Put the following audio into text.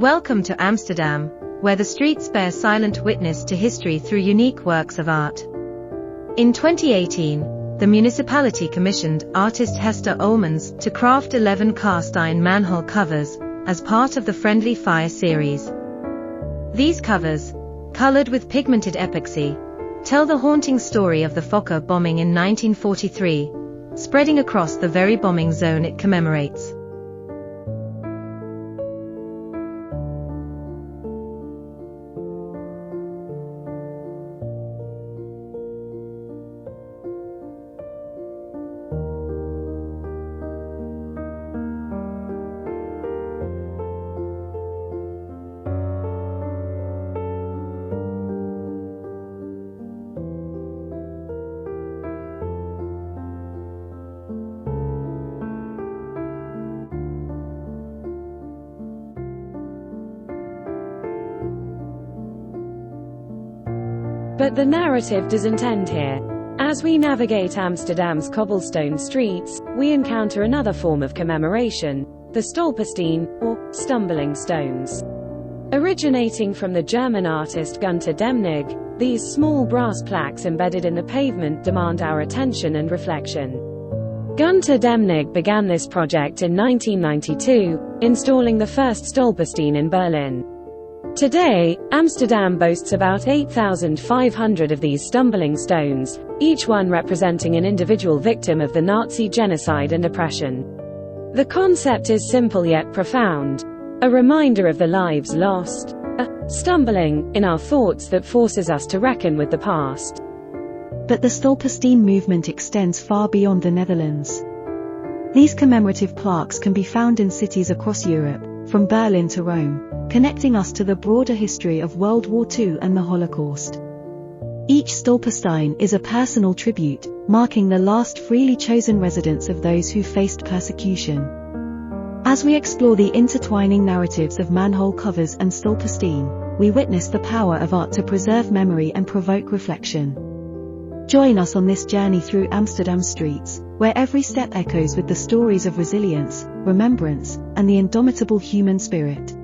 Welcome to Amsterdam, where the streets bear silent witness to history through unique works of art. In 2018, the municipality commissioned artist Hester Oerlemans to craft 11 cast iron manhole covers as part of the Friendly Fire series. These covers, colored with pigmented epoxy, tell the haunting story of the Fokker bombing in 1943, spreading across the very bombing zone it commemorates. But the narrative doesn't end here. As we navigate Amsterdam's cobblestone streets, we encounter another form of commemoration, the Stolpersteine, or stumbling stones. Originating from the German artist Gunter Demnig, these small brass plaques embedded in the pavement demand our attention and reflection. Gunter Demnig began this project in 1992, installing the first Stolpersteine in Berlin. Today, Amsterdam boasts about 8,500 of these stumbling stones, each one representing an individual victim of the Nazi genocide and oppression. The concept is simple yet profound. A reminder of the lives lost, a stumbling in our thoughts that forces us to reckon with the past. But the Stolpersteine movement extends far beyond the Netherlands. These commemorative plaques can be found in cities across Europe, from Berlin to Rome, connecting us to the broader history of World War II and the Holocaust. Each Stolpersteine is a personal tribute, marking the last freely chosen residence of those who faced persecution. As we explore the intertwining narratives of manhole covers and Stolpersteine, we witness the power of art to preserve memory and provoke reflection. Join us on this journey through Amsterdam's streets, where every step echoes with the stories of resilience, remembrance, and the indomitable human spirit.